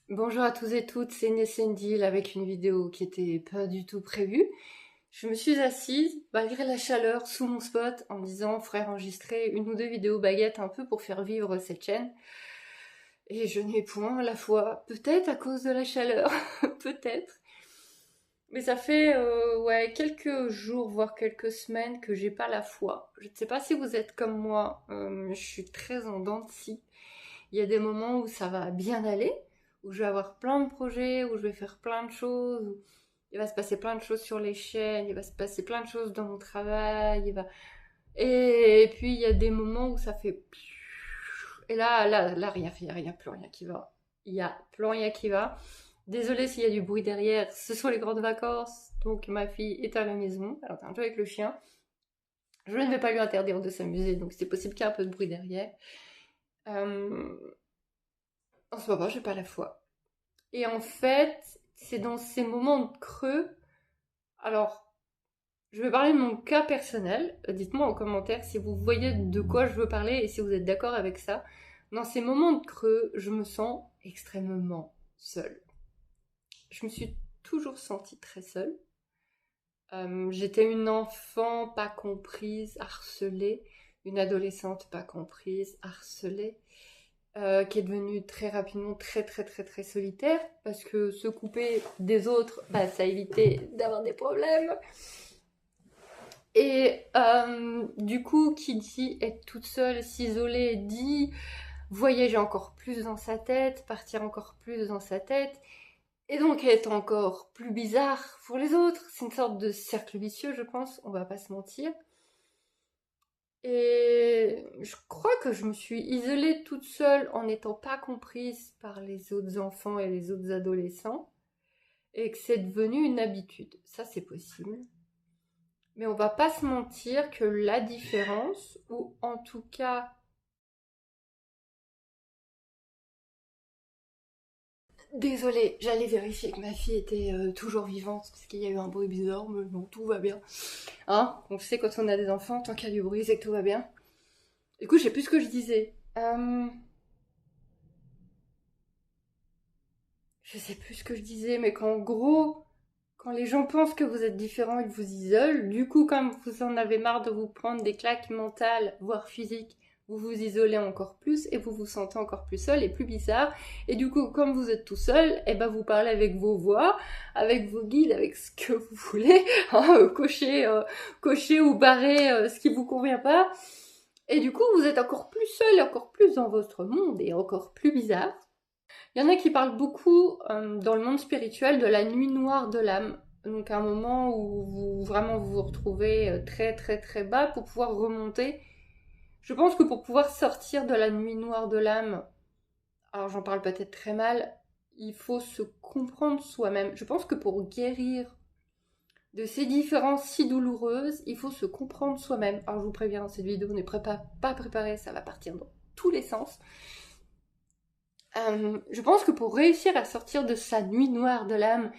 Bonjour à tous et toutes, c'est Nessendil avec une vidéo qui était pas du tout prévue. Je me suis assise, malgré la chaleur, sous mon spot en me disant faudrait enregistrer une ou deux vidéos baguettes un peu pour faire vivre cette chaîne. Et je n'ai point la foi, peut-être à cause de la chaleur, peut-être. Mais ça fait ouais, quelques jours, voire quelques semaines que j'ai pas la foi. Je ne sais pas si vous êtes comme moi, je suis très en dents de scie. Il y a des moments où ça va bien aller, où je vais avoir plein de projets, où je vais faire plein de choses, où il va se passer plein de choses sur les chaînes, il va se passer plein de choses dans mon travail, et puis il y a des moments où ça fait... Et là, rien, plus rien qui va. Il y a plus rien qui va. Désolée s'il y a du bruit derrière, ce sont les grandes vacances, donc ma fille est à la maison, elle est en train de jouer avec le chien. Je ne vais pas lui interdire de s'amuser, donc c'est possible qu'il y ait un peu de bruit derrière. Euh, En ce moment, j'ai pas la foi. Et en fait, c'est dans ces moments de creux. Alors, je vais parler de mon cas personnel. Dites-moi en commentaire si vous voyez de quoi je veux parler et si vous êtes d'accord avec ça. Dans ces moments de creux, je me sens extrêmement seule. Je me suis toujours sentie très seule. J'étais une enfant pas comprise, harcelée, une adolescente pas comprise, harcelée. Qui est devenue très rapidement très solitaire parce que se couper des autres, bah, ça évitait d'avoir des problèmes. Et du coup, qui dit être toute seule, s'isoler, dit voyager encore plus dans sa tête, partir encore plus dans sa tête, et donc être encore plus bizarre pour les autres. C'est une sorte de cercle vicieux, je pense, on va pas se mentir. Et je crois que je me suis isolée toute seule en n'étant pas comprise par les autres enfants et les autres adolescents. Et que c'est devenu une habitude. Ça, c'est possible. Mais on va pas se mentir que la différence, ou en tout cas... Désolée, j'allais vérifier que ma fille était toujours vivante parce qu'il y a eu un bruit bizarre, mais bon, tout va bien. Hein? On sait quand on a des enfants, tant qu'il y a du bruit, c'est que tout va bien. Du coup, je sais plus ce que je disais. Je sais plus ce que je disais, mais qu'en gros, quand les gens pensent que vous êtes différent, ils vous isolent. Du coup, comme vous en avez marre de vous prendre des claques mentales, voire physiques, vous vous isolez encore plus et vous vous sentez encore plus seul et plus bizarre. Et du coup, comme vous êtes tout seul, et ben vous parlez avec vos voix, avec vos guides, avec ce que vous voulez, hein, cocher ou barrer ce qui vous convient pas. Et du coup, vous êtes encore plus seul, encore plus dans votre monde et encore plus bizarre. Il y en a qui parlent beaucoup dans le monde spirituel de la nuit noire de l'âme. Donc un moment où vous vous retrouvez très bas pour pouvoir remonter. Je pense que pour pouvoir sortir de la nuit noire de l'âme, alors j'en parle peut-être très mal, il faut se comprendre soi-même. Je pense que pour guérir de ces différences si douloureuses, il faut se comprendre soi-même. Alors je vous préviens, cette vidéo n'est pas préparée, ça va partir dans tous les sens. Je pense que pour réussir à sortir de sa nuit noire de l'âme,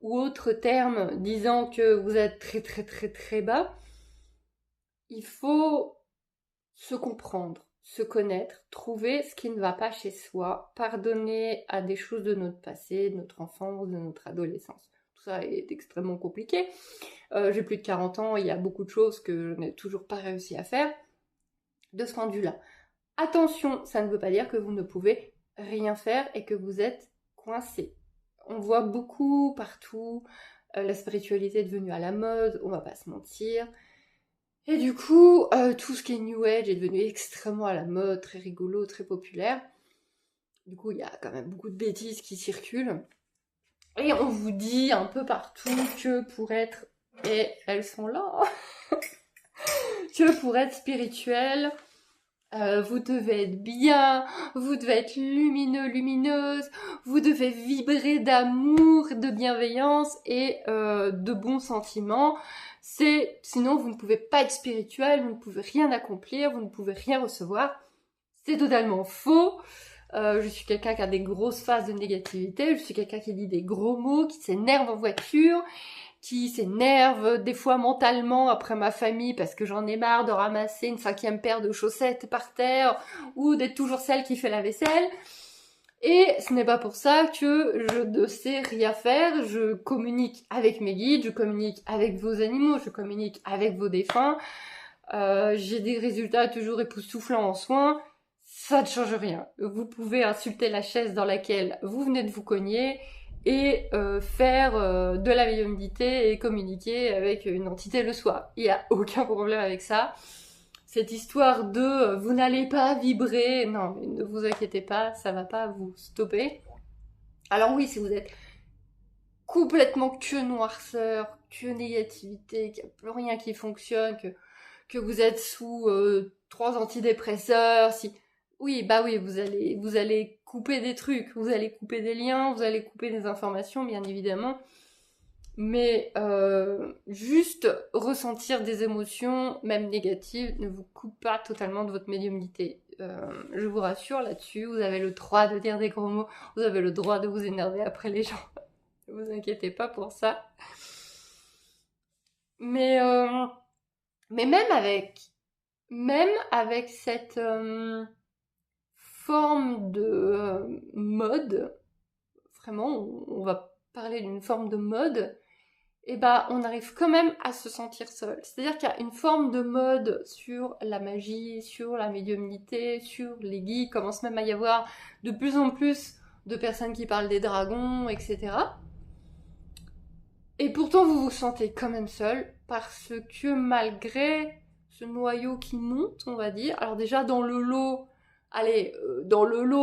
ou autre terme disant que vous êtes très bas, il faut se comprendre, se connaître, trouver ce qui ne va pas chez soi, pardonner à des choses de notre passé, de notre enfance, de notre adolescence. Tout ça est extrêmement compliqué. J'ai plus de 40 ans, il y a beaucoup de choses que je n'ai toujours pas réussi à faire. De ce point de vue-là, attention, ça ne veut pas dire que vous ne pouvez rien faire et que vous êtes coincé. On voit beaucoup partout, la spiritualité est devenue à la mode, on va pas se mentir. Et du coup, tout ce qui est New Age est devenu extrêmement à la mode, très rigolo, très populaire. Du coup, il y a quand même beaucoup de bêtises qui circulent. Et on vous dit un peu partout que pour être... Et elles sont là que pour être spirituel, vous devez être bien, vous devez être lumineux, lumineuse, vous devez vibrer d'amour, de bienveillance et de bons sentiments. Sinon vous ne pouvez pas être spirituel, vous ne pouvez rien accomplir, vous ne pouvez rien recevoir. C'est totalement faux. Je suis quelqu'un qui a des grosses phases de négativité, je suis quelqu'un qui dit des gros mots, qui s'énerve en voiture, qui s'énerve des fois mentalement après ma famille parce que j'en ai marre de ramasser une 5e paire de chaussettes par terre ou d'être toujours celle qui fait la vaisselle. Et ce n'est pas pour ça que je ne sais rien faire. Je communique avec mes guides, je communique avec vos animaux, je communique avec vos défunts. J'ai des résultats toujours époustouflants en soins. Ça ne change rien. Vous pouvez insulter la chaise dans laquelle vous venez de vous cogner et faire de la médiumnité et communiquer avec une entité le soir. Il n'y a aucun problème avec ça. Cette histoire de vous n'allez pas vibrer, non, mais ne vous inquiétez pas, ça va pas vous stopper. Alors oui, si vous êtes complètement que noirceur, que négativité, qu'il n'y a plus rien qui fonctionne, que vous êtes sous 3 antidépresseurs, si oui, bah oui, vous allez couper des trucs, vous allez couper des liens, vous allez couper des informations, bien évidemment. Mais juste ressentir des émotions, même négatives, ne vous coupe pas totalement de votre médiumnité. Je vous rassure là-dessus, vous avez le droit de dire des gros mots, vous avez le droit de vous énerver après les gens. Ne vous inquiétez pas pour ça. Mais même avec cette forme de mode, vraiment, on va parler d'une forme de mode, et bah on arrive quand même à se sentir seul. C'est-à-dire qu'il y a une forme de mode sur la magie, sur la médiumnité, sur les guides, commence même à y avoir de plus en plus de personnes qui parlent des dragons, etc. Et pourtant vous vous sentez quand même seul, parce que malgré ce noyau qui monte, on va dire, alors déjà dans le lot,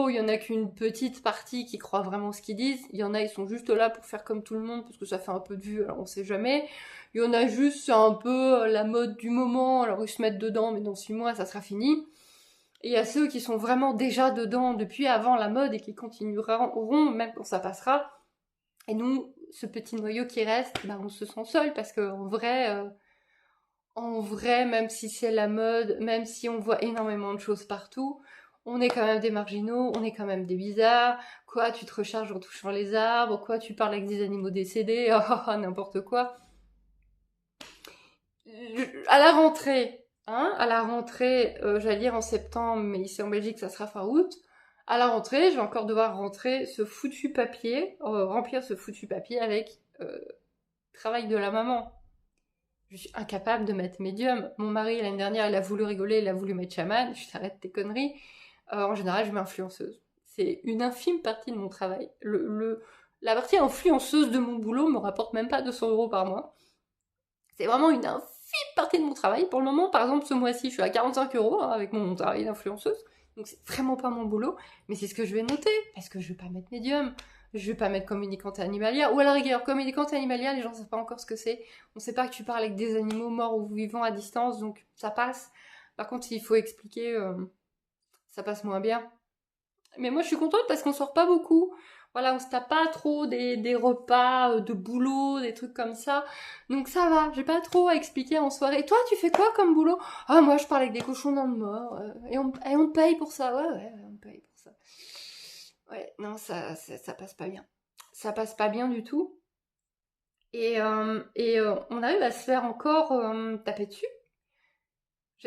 il y en a qu'une petite partie qui croit vraiment ce qu'ils disent. Il y en a, ils sont juste là pour faire comme tout le monde parce que ça fait un peu de vue, alors on sait jamais. Il y en a juste, c'est un peu la mode du moment, alors ils se mettent dedans, mais dans 6 mois, ça sera fini. Et il y a ceux qui sont vraiment déjà dedans depuis avant la mode et qui continueront même quand ça passera. Et nous, ce petit noyau qui reste, bah, on se sent seul parce qu'en vrai, même si c'est la mode, même si on voit énormément de choses partout, on est quand même des marginaux, on est quand même des bizarres. Quoi, tu te recharges en touchant les arbres? Quoi, tu parles avec des animaux décédés? N'importe quoi. À la rentrée, j'allais dire en septembre, mais ici en Belgique, ça sera fin août. À la rentrée, je vais encore devoir remplir ce foutu papier avec travail de la maman. Je suis incapable de mettre médium. Mon mari, l'année dernière, il a voulu rigoler, il a voulu mettre chaman. Je t'arrête tes conneries. En général, je mets influenceuse. C'est une infime partie de mon travail. La partie influenceuse de mon boulot me rapporte même pas 200 € par mois. C'est vraiment une infime partie de mon travail. Pour le moment, par exemple, ce mois-ci, je suis à 45 € avec mon travail d'influenceuse. Donc c'est vraiment pas mon boulot. Mais c'est ce que je vais noter. Parce que je vais pas mettre médium. Je vais pas mettre communicante animalière. Ou à la rigueur, communicante animalière, les gens savent pas encore ce que c'est. On sait pas que tu parles avec des animaux morts ou vivants à distance, donc ça passe. Par contre, s'il faut expliquer, ça passe moins bien. Mais moi, je suis contente parce qu'on sort pas beaucoup. Voilà, on se tape pas trop des repas de boulot, des trucs comme ça. Donc ça va, j'ai pas trop à expliquer en soirée. Toi, tu fais quoi comme boulot? Ah, moi, je parle avec des cochons dans le mort. Et on te paye pour ça. Ouais, on me paye pour ça. Ouais, non, ça passe pas bien. Ça passe pas bien du tout. Et on arrive à se faire encore taper dessus.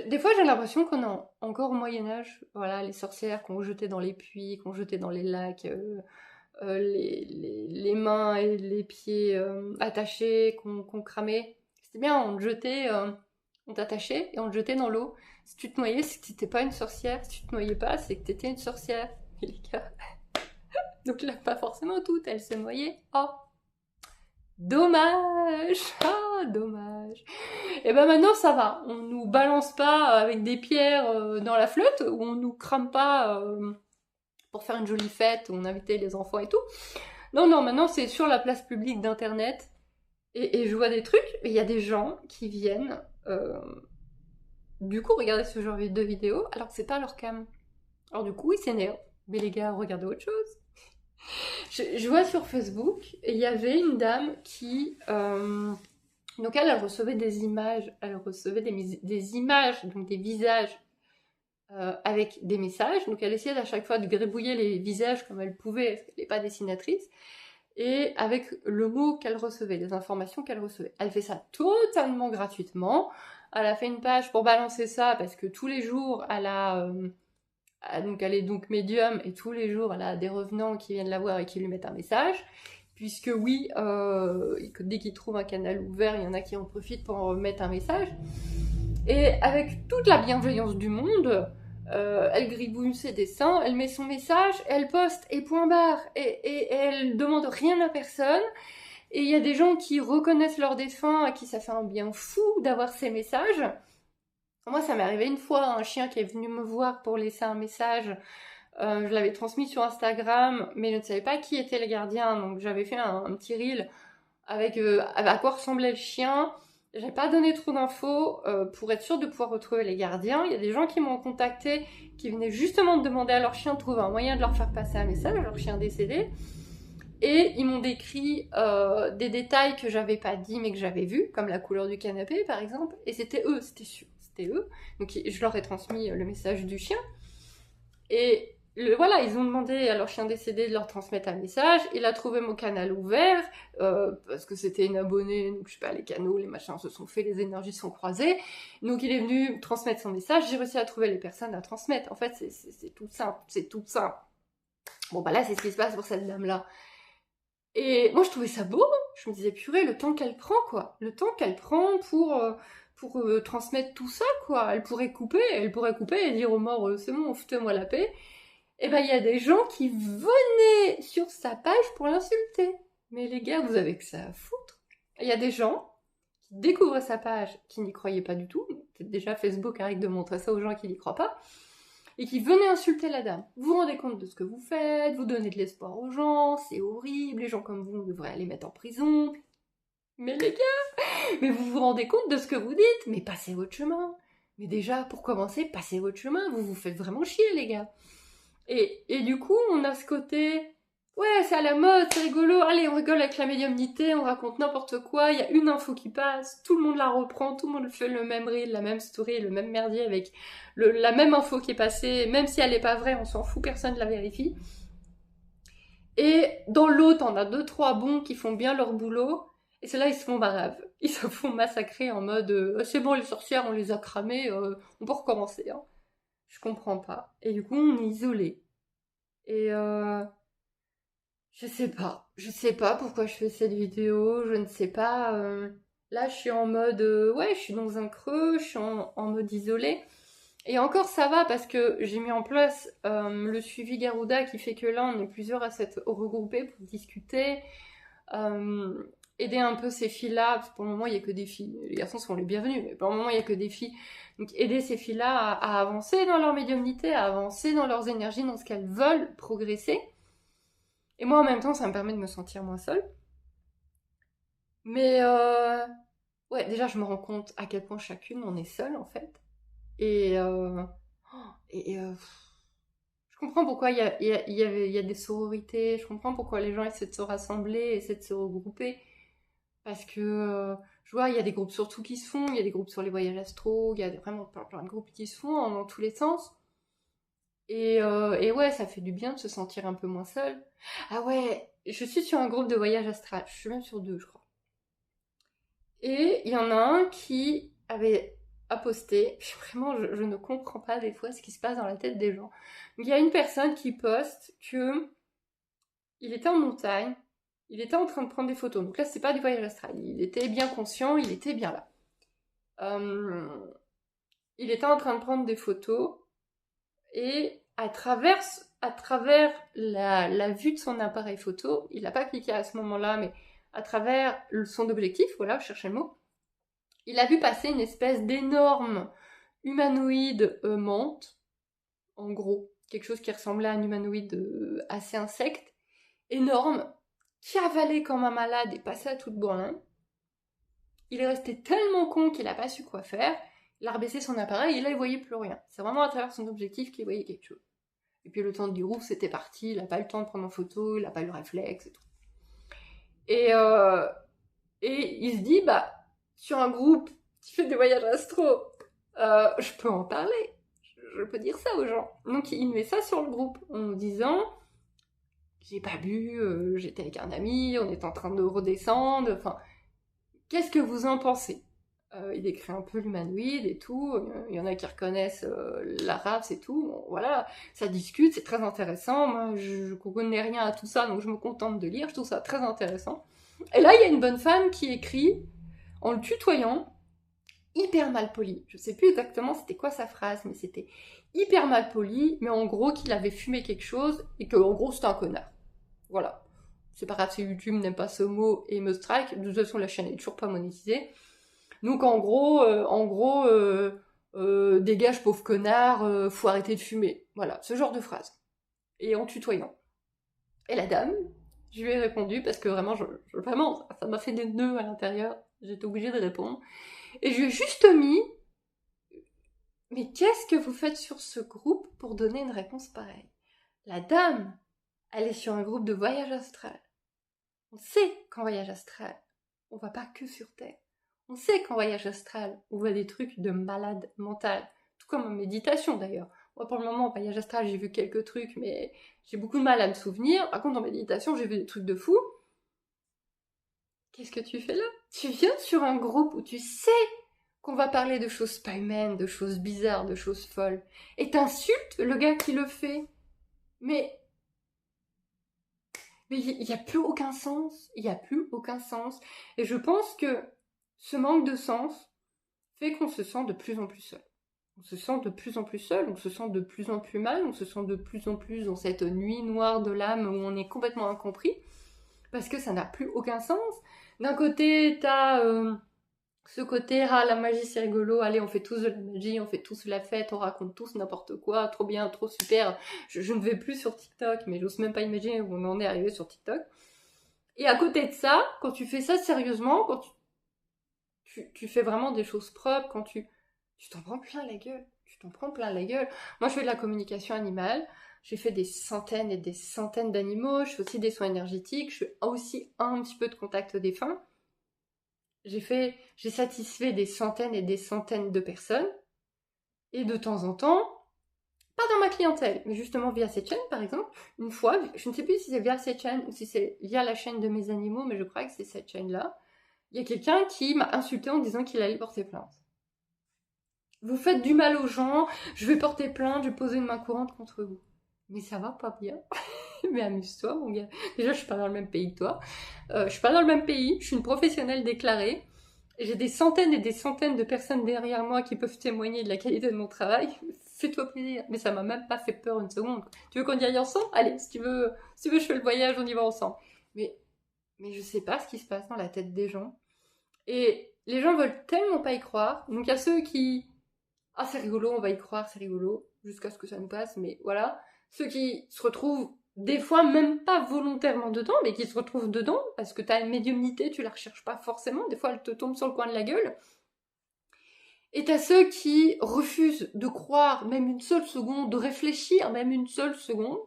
Des fois, j'ai l'impression qu'on est encore au Moyen-Âge. Voilà, les sorcières qu'on jetait dans les puits, qu'on jetait dans les lacs, les mains et les pieds attachés, qu'on cramait. C'était bien, on te jetait, on t'attachait et on te jetait dans l'eau. Si tu te noyais, c'est que t'étais pas une sorcière. Si tu te noyais pas, c'est que t'étais une sorcière. Et les gars. Donc là, pas forcément toutes, elles se noyaient. Oh, dommage! Ah, dommage! Et ben maintenant ça va, on nous balance pas avec des pierres dans la flotte, ou on nous crame pas pour faire une jolie fête, où on invitait les enfants et tout. Non, maintenant c'est sur la place publique d'internet, et je vois des trucs, et il y a des gens qui viennent du coup regarder ce genre de vidéo, alors que c'est pas leur cam. Alors du coup ils s'énervent. Mais les gars, regardez autre chose. Je vois sur Facebook, il y avait une dame qui... donc elle recevait des images, des images, donc des visages avec des messages. Donc elle essayait à chaque fois de gribouiller les visages comme elle pouvait, parce qu'elle n'est pas dessinatrice, et avec le mot qu'elle recevait, les informations qu'elle recevait. Elle fait ça totalement gratuitement. Elle a fait une page pour balancer ça, parce que tous les jours, elle a Donc elle est donc médium et tous les jours elle a des revenants qui viennent la voir et qui lui mettent un message. Puisque oui, dès qu'ils trouvent un canal ouvert, il y en a qui en profitent pour mettre un message. Et avec toute la bienveillance du monde, elle gribouille ses dessins, elle met son message, elle poste et point barre. Et elle demande rien à personne. Et il y a des gens qui reconnaissent leurs défunts, à qui ça fait un bien fou d'avoir ces messages. Moi, ça m'est arrivé une fois, un chien qui est venu me voir pour laisser un message. Je l'avais transmis sur Instagram, mais je ne savais pas qui était le gardien, donc j'avais fait un petit reel avec à quoi ressemblait le chien. J'ai pas donné trop d'infos pour être sûre de pouvoir retrouver les gardiens. Il y a des gens qui m'ont contacté, qui venaient justement de demander à leur chien de trouver un moyen de leur faire passer un message, leur chien décédé. Et ils m'ont décrit des détails que j'avais pas dit mais que j'avais vus, comme la couleur du canapé par exemple. Et c'était eux, c'était sûr, c'était eux. Donc je leur ai transmis le message du chien. Et voilà, ils ont demandé à leur chien décédé de leur transmettre un message. Il a trouvé mon canal ouvert, parce que c'était une abonnée, donc je sais pas, les canaux, les machins se sont faits, les énergies se sont croisées. Donc il est venu transmettre son message, j'ai réussi à trouver les personnes à transmettre. En fait, c'est tout simple, c'est tout simple. Bon bah là, c'est ce qui se passe pour cette dame-là. Et moi, je trouvais ça beau. Je me disais, purée, le temps qu'elle prend, quoi. Le temps qu'elle prend pour transmettre tout ça, quoi. Elle pourrait couper et dire aux morts, c'est bon, foutez-moi la paix. Et ben, il y a des gens qui venaient sur sa page pour l'insulter. Mais les gars, vous avez que ça à foutre. Il y a des gens qui découvrent sa page, qui n'y croyaient pas du tout. Peut-être déjà Facebook arrête de montrer ça aux gens qui n'y croient pas. Et qui venaient insulter la dame. Vous vous rendez compte de ce que vous faites, vous donnez de l'espoir aux gens, c'est horrible, les gens comme vous, on devrait aller mettre en prison. Mais les gars, mais vous vous rendez compte de ce que vous dites? Mais passez votre chemin. Mais déjà, pour commencer, passez votre chemin, vous vous faites vraiment chier, les gars. Et du coup, on a ce côté, ouais, c'est à la mode, c'est rigolo, allez, on rigole avec la médiumnité, on raconte n'importe quoi, il y a une info qui passe, tout le monde la reprend, tout le monde fait le même reel, la même story, le même merdier avec la même info qui est passée, même si elle n'est pas vraie, on s'en fout, personne ne la vérifie. Et dans l'autre, on a 2-3 bons qui font bien leur boulot, et c'est là ils se font barave. Ils se font massacrer en mode c'est bon, les sorcières, on les a cramées, on peut recommencer. Hein. Je comprends pas. Et du coup, on est isolé. Et je sais pas pourquoi je fais cette vidéo, je ne sais pas. Là, je suis en mode, ouais, je suis dans un creux, je suis en mode isolé. Et encore, ça va parce que j'ai mis en place le suivi Garuda qui fait que là, on est plusieurs à s'être regroupés pour discuter, aider un peu ces filles-là, parce que pour le moment, il n'y a que des filles. Les garçons sont les bienvenus, mais pour le moment, il n'y a que des filles. Donc, aider ces filles-là à avancer dans leur médiumnité, à avancer dans leurs énergies, dans ce qu'elles veulent progresser. Et moi, en même temps, ça me permet de me sentir moins seule. Mais, ouais, déjà, je me rends compte à quel point chacune, on est seule, en fait. Et, je comprends pourquoi il y a des sororités, je comprends pourquoi les gens essaient de se rassembler, essaient de se regrouper. Parce que, je vois, il y a des groupes sur tout qui se font, il y a des groupes sur les voyages astro, il y a vraiment plein de groupes qui se font dans tous les sens. Et ouais, ça fait du bien de se sentir un peu moins seul. Ah ouais, je suis sur un groupe de voyage astral, je suis même sur 2, je crois. Et il y en a un qui a posté, vraiment, je ne comprends pas des fois ce qui se passe dans la tête des gens. Donc il y a une personne qui poste que il était en montagne, il était en train de prendre des photos. Donc là, c'est pas du voyage astral, il était bien conscient, il était bien là. Il était en train de prendre des photos et à travers la vue de son appareil photo, il n'a pas cliqué à ce moment-là, mais à travers son objectif, voilà, je cherchais le mot, il a vu passer une espèce d'énorme humanoïde menthe, en gros, quelque chose qui ressemblait à un humanoïde assez insecte, énorme, qui avalait comme un malade et passait à toute bourline. Il est resté tellement con qu'il n'a pas su quoi faire, il a rebaissé son appareil et là il voyait plus rien. C'est vraiment à travers son objectif qu'il voyait quelque chose. Et puis le temps de dire ouf, c'était parti, il n'a pas eu le temps de prendre en photo, il n'a pas eu le réflexe et tout. Et il se dit, bah, sur un groupe qui fait des voyages astro, je peux en parler, je peux dire ça aux gens. Donc il met ça sur le groupe en nous disant, j'ai pas bu, j'étais avec un ami, on est en train de redescendre, enfin, qu'est-ce que vous en pensez? Il décrit un peu l'humanoïde et tout. Il y en a qui reconnaissent la race et tout. Bon, voilà, ça discute, c'est très intéressant. Moi, je connais rien à tout ça, donc je me contente de lire. Je trouve ça très intéressant. Et là, il y a une bonne femme qui écrit en le tutoyant, hyper mal poli. Je sais plus exactement c'était quoi sa phrase, mais c'était hyper mal poli. Mais en gros, qu'il avait fumé quelque chose et que en gros, c'était un connard. Voilà. C'est pas grave si YouTube n'aime pas ce mot et me strike. De toute façon, la chaîne est toujours pas monétisée. Donc en gros, dégage pauvre connard, faut arrêter de fumer. Voilà, ce genre de phrase. Et en tutoyant. Et la dame, je lui ai répondu parce que vraiment, vraiment, ça m'a fait des nœuds à l'intérieur. J'étais obligée de répondre. Et je lui ai juste mis, mais qu'est-ce que vous faites sur ce groupe pour donner une réponse pareille? La dame, elle est sur un groupe de voyage astral. On sait qu'en voyage astral, on va pas que sur Terre. On sait qu'en voyage astral, on voit des trucs de malade mental. Tout comme en méditation d'ailleurs. Moi pour le moment, en voyage astral, j'ai vu quelques trucs, mais j'ai beaucoup de mal à me souvenir. Par contre, en méditation, j'ai vu des trucs de fou. Qu'est-ce que tu fais là? Tu viens sur un groupe où tu sais qu'on va parler de choses pas humaines, de choses bizarres, de choses folles. Et t'insultes le gars qui le fait. Mais il n'y a plus aucun sens. Il n'y a plus aucun sens. Et je pense que ce manque de sens fait qu'on se sent de plus en plus seul. On se sent de plus en plus seul, on se sent de plus en plus mal, on se sent de plus en plus dans cette nuit noire de l'âme où on est complètement incompris. Parce que ça n'a plus aucun sens. D'un côté, t'as ce côté, ah la magie c'est rigolo, allez on fait tous de la magie, on fait tous la fête, on raconte tous n'importe quoi, trop bien, trop super. Je ne vais plus sur TikTok, mais j'ose même pas imaginer où on en est arrivé sur TikTok. Et à côté de ça, quand tu fais ça sérieusement, quand tu fais vraiment des choses propres, quand tu t'en prends plein la gueule. Tu t'en prends plein la gueule. Moi, je fais de la communication animale. J'ai fait des centaines et des centaines d'animaux. Je fais aussi des soins énergétiques. Je fais aussi un petit peu de contact défunt. J'ai satisfait des centaines et des centaines de personnes. Et de temps en temps, pas dans ma clientèle, mais justement via cette chaîne, par exemple, une fois, je ne sais plus si c'est via cette chaîne ou si c'est via la chaîne de mes animaux, mais je crois que c'est cette chaîne-là. Il y a quelqu'un qui m'a insulté en disant qu'il allait porter plainte. Vous faites du mal aux gens, je vais porter plainte, je vais poser une main courante contre vous. Mais ça va pas bien. Mais amuse-toi, mon gars. Déjà, je suis pas dans le même pays que toi. Je suis pas dans le même pays, je suis une professionnelle déclarée. J'ai des centaines et des centaines de personnes derrière moi qui peuvent témoigner de la qualité de mon travail. Fais-toi plaisir. Mais ça m'a même pas fait peur une seconde. Tu veux qu'on y aille ensemble? Allez, si tu veux, je fais le voyage, on y va ensemble. Mais je sais pas ce qui se passe dans la tête des gens. Et les gens veulent tellement pas y croire. Donc il y a ceux qui... Ah, c'est rigolo, on va y croire, c'est rigolo, jusqu'à ce que ça nous passe, mais voilà. Ceux qui se retrouvent, des fois même pas volontairement dedans, mais qui se retrouvent dedans, parce que t'as une médiumnité, tu la recherches pas forcément, des fois elle te tombe sur le coin de la gueule. Et t'as ceux qui refusent de croire même une seule seconde, de réfléchir même une seule seconde,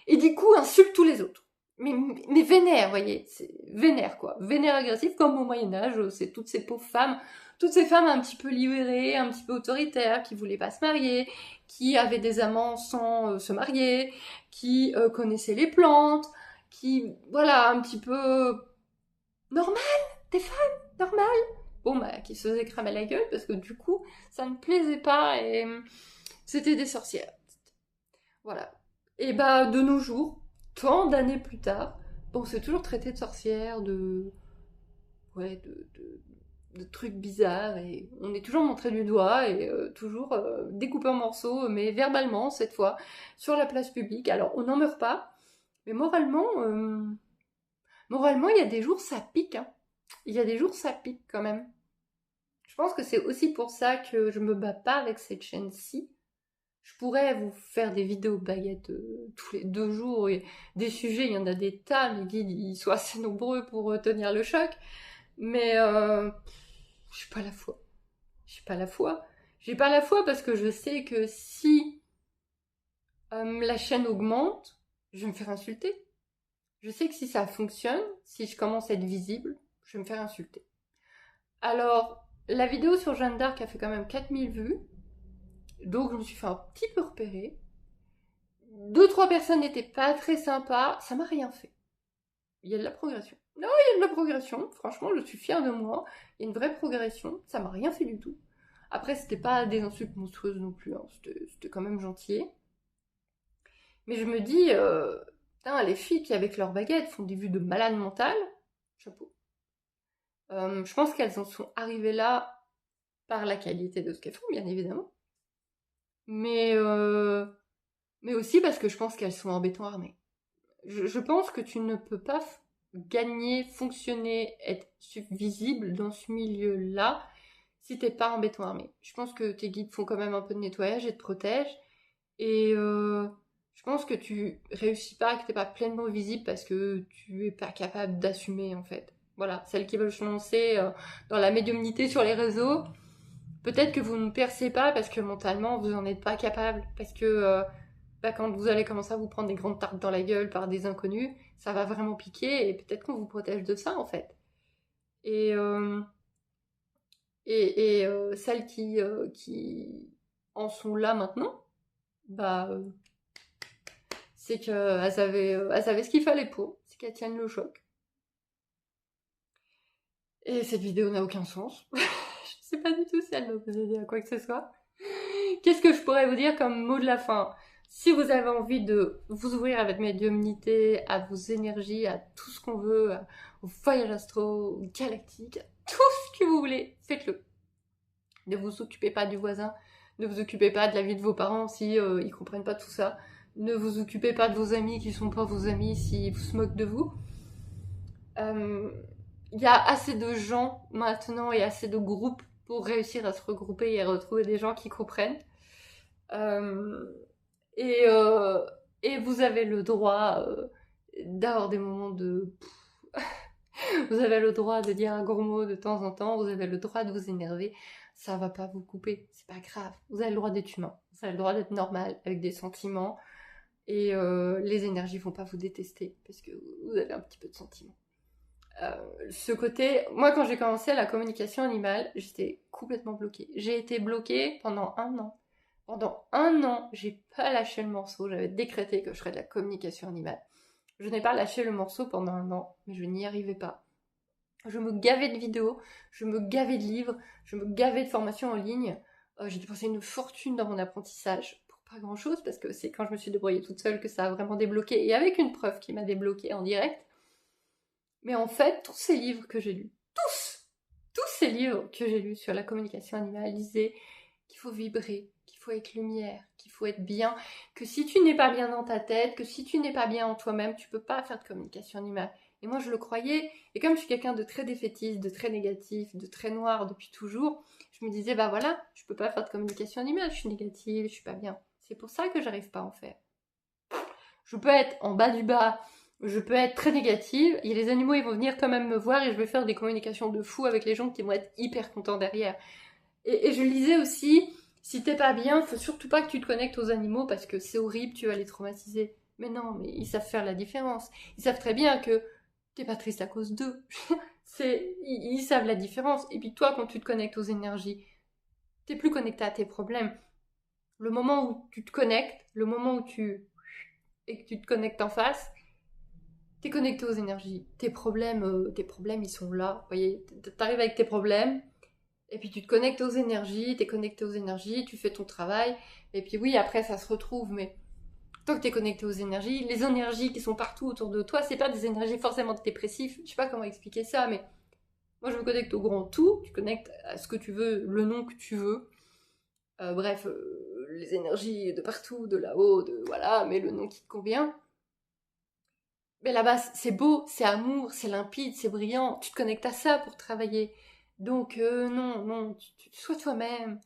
et du coup insultent tous les autres. Mais vénère, vous voyez, c'est vénère quoi, vénère agressif, comme au Moyen-Âge, c'est toutes ces pauvres femmes, toutes ces femmes un petit peu libérées, un petit peu autoritaires, qui voulaient pas se marier, qui avaient des amants sans se marier, qui connaissaient les plantes, qui, voilà, un petit peu normal, des femmes normales. Bon, bah, qui se faisaient cramer la gueule parce que du coup, ça ne plaisait pas et c'était des sorcières. Voilà. Et bah, de nos jours, tant d'années plus tard, on s'est toujours traité de sorcières, ouais, de trucs bizarres, et on est toujours montré du doigt, et toujours découpé en morceaux, mais verbalement, cette fois, sur la place publique. Alors, on n'en meurt pas, mais moralement, il y a des jours, ça pique, hein. Il y a des jours, ça pique, quand même. Je pense que c'est aussi pour ça que je me bats pas avec cette chaîne-ci. Je pourrais vous faire des vidéos baguettes tous les 2 jours, et des sujets, il y en a des tas, les guides, ils sont assez nombreux pour tenir le choc, mais j'ai pas la foi. J'ai pas la foi. J'ai pas la foi parce que je sais que si la chaîne augmente, je vais me faire insulter. Je sais que si ça fonctionne, si je commence à être visible, je vais me faire insulter. Alors, la vidéo sur Jeanne d'Arc a fait quand même 4000 vues, donc je me suis fait un petit peu repérer. 2-3 personnes n'étaient pas très sympas, ça m'a rien fait. Il y a de la progression. Non, il y a de la progression. Franchement, je suis fière de moi. Il y a une vraie progression. Ça m'a rien fait du tout. Après, c'était pas des insultes monstrueuses non plus. Hein. C'était quand même gentil. Mais je me dis, putain, les filles qui, avec leurs baguettes, font des vues de malade mentale, chapeau. Je pense qu'elles en sont arrivées là par la qualité de ce qu'elles font, bien évidemment. Mais aussi parce que je pense qu'elles sont en béton armé. Je pense que tu ne peux pas gagner, fonctionner, être visible dans ce milieu-là si t'es pas en béton armé. Je pense que tes guides font quand même un peu de nettoyage et te protègent. Et je pense que tu réussis pas, que t'es pas pleinement visible parce que tu es pas capable d'assumer en fait. Voilà, celles qui veulent se lancer dans la médiumnité sur les réseaux, peut-être que vous ne percez pas parce que mentalement vous en êtes pas capable. Parce que quand vous allez commencer à vous prendre des grandes tartes dans la gueule par des inconnus, ça va vraiment piquer et peut-être qu'on vous protège de ça en fait. Et, celles qui en sont là maintenant, bah c'est qu'elles avaient ce qu'il fallait pour, c'est qu'elles tiennent le choc. Et cette vidéo n'a aucun sens. Je sais pas du tout si elle va vous aider à quoi que ce soit. Qu'est-ce que je pourrais vous dire comme mot de la fin? Si vous avez envie de vous ouvrir à votre médiumnité, à vos énergies, à tout ce qu'on veut, au voyage astro, galactique, tout ce que vous voulez, faites-le. Ne vous occupez pas du voisin, ne vous occupez pas de la vie de vos parents si ils comprennent pas tout ça. Ne vous occupez pas de vos amis qui sont pas vos amis s'ils se moquent de vous. Il y a assez de gens maintenant et assez de groupes pour réussir à se regrouper et à retrouver des gens qui comprennent. Et vous avez le droit d'avoir des moments de... Vous avez le droit de dire un gros mot de temps en temps, vous avez le droit de vous énerver, ça va pas vous couper, c'est pas grave. Vous avez le droit d'être humain, vous avez le droit d'être normal, avec des sentiments, et les énergies vont pas vous détester, parce que vous avez un petit peu de sentiments. Ce côté, moi quand j'ai commencé la communication animale, j'étais complètement bloquée. J'ai été bloquée pendant 1 an. Pendant 1 an, j'ai pas lâché le morceau, j'avais décrété que je ferais de la communication animale. Je n'ai pas lâché le morceau pendant 1 an, mais je n'y arrivais pas. Je me gavais de vidéos, je me gavais de livres, je me gavais de formations en ligne. J'ai dépensé une fortune dans mon apprentissage pour pas grand chose, parce que c'est quand je me suis débrouillée toute seule que ça a vraiment débloqué, et avec une preuve qui m'a débloqué en direct. Mais en fait, tous ces livres que j'ai lus, tous ces livres que j'ai lus sur la communication animale disaient qu'il faut vibrer, qu'il faut être lumière, qu'il faut être bien, que si tu n'es pas bien dans ta tête, que si tu n'es pas bien en toi-même, tu peux pas faire de communication animale. Et moi, je le croyais. Et comme je suis quelqu'un de très défaitiste, de très négatif, de très noir depuis toujours, je me disais, bah voilà, je peux pas faire de communication animale, je suis négative, je suis pas bien. C'est pour ça que j'arrive pas à en faire. Je peux être en bas du bas, je peux être très négative, et les animaux ils vont venir quand même me voir et je vais faire des communications de fou avec les gens qui vont être hyper contents derrière. Et je lisais aussi, si t'es pas bien, faut surtout pas que tu te connectes aux animaux parce que c'est horrible, tu vas les traumatiser. Mais non, mais ils savent faire la différence. Ils savent très bien que t'es pas triste à cause d'eux. Ils savent la différence. Et puis toi, quand tu te connectes aux énergies, t'es plus connecté à tes problèmes. Le moment où tu te connectes, le moment où et que tu te connectes en face, t'es connecté aux énergies. Tes problèmes, ils sont là. Vous voyez, t'arrives avec tes problèmes, et puis tu te connectes aux énergies, t'es connecté aux énergies, tu fais ton travail, et puis oui, après ça se retrouve, mais tant que t'es connecté aux énergies, les énergies qui sont partout autour de toi, c'est pas des énergies forcément dépressives, je sais pas comment expliquer ça, mais moi je me connecte au grand tout, tu connectes à ce que tu veux, le nom que tu veux, bref, les énergies de partout, de là-haut, de voilà, mais le nom qui te convient. Mais là-bas, c'est beau, c'est amour, c'est limpide, c'est brillant. Tu te connectes à ça pour travailler. Donc non, sois toi-même.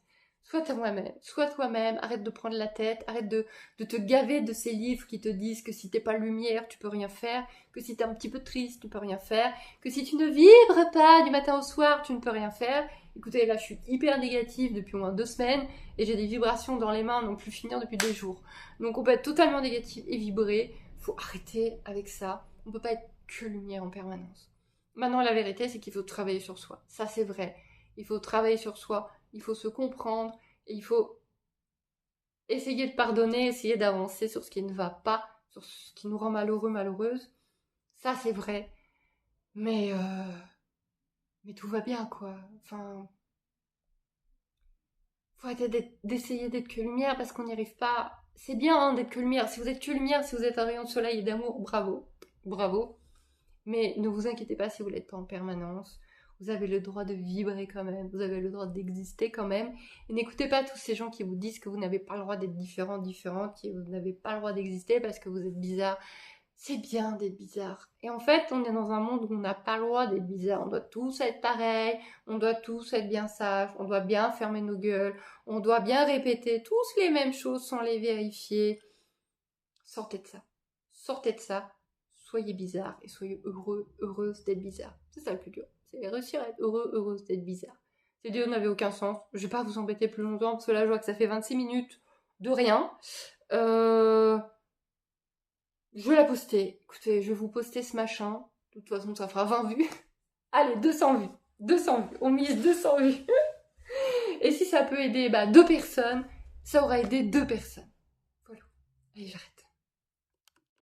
Sois toi-même. Arrête de prendre la tête. Arrête de te gaver de ces livres qui te disent que si t'es pas lumière, tu peux rien faire. Que si t'es un petit peu triste, tu peux rien faire. Que si tu ne vibres pas du matin au soir, tu ne peux rien faire. Écoutez, là, je suis hyper négative depuis au moins 2 semaines et j'ai des vibrations dans les mains, non plus finir depuis des jours. Donc on peut être totalement négative et vibrer. Faut arrêter avec ça. On peut pas être que lumière en permanence. Maintenant, la vérité, c'est qu'il faut travailler sur soi. Ça, c'est vrai. Il faut travailler sur soi. Il faut se comprendre. Et il faut essayer de pardonner, essayer d'avancer sur ce qui ne va pas, sur ce qui nous rend malheureux, malheureuse. Ça, c'est vrai. Mais tout va bien, quoi. Enfin, faut arrêter d'essayer d'être que lumière parce qu'on n'y arrive pas. C'est bien hein, d'être que lumière. Si vous êtes que lumière, si vous êtes un rayon de soleil et d'amour, bravo. Bravo. Mais ne vous inquiétez pas si vous l'êtes pas en permanence. Vous avez le droit de vibrer quand même. Vous avez le droit d'exister quand même. Et n'écoutez pas tous ces gens qui vous disent que vous n'avez pas le droit d'être différent, différente, que vous n'avez pas le droit d'exister parce que vous êtes bizarre. C'est bien d'être bizarre. Et en fait, on est dans un monde où on n'a pas le droit d'être bizarre. On doit tous être pareil, on doit tous être bien sages, on doit bien fermer nos gueules, on doit bien répéter tous les mêmes choses sans les vérifier. Sortez de ça. Sortez de ça. Soyez bizarre et soyez heureux, heureuse d'être bizarre. C'est ça le plus dur. C'est réussir à être heureux, heureuse d'être bizarre. Ces vidéo n'avait aucun sens. Je vais pas vous embêter plus longtemps parce que là, je vois que ça fait 26 minutes de rien. Je vais la poster. Écoutez, je vais vous poster ce machin. De toute façon, ça fera 20 vues. Allez, 200 vues. 200 vues. On mise 200 vues. Et si ça peut aider 2 personnes, ça aura aidé 2 personnes. Voilà. Allez, j'arrête.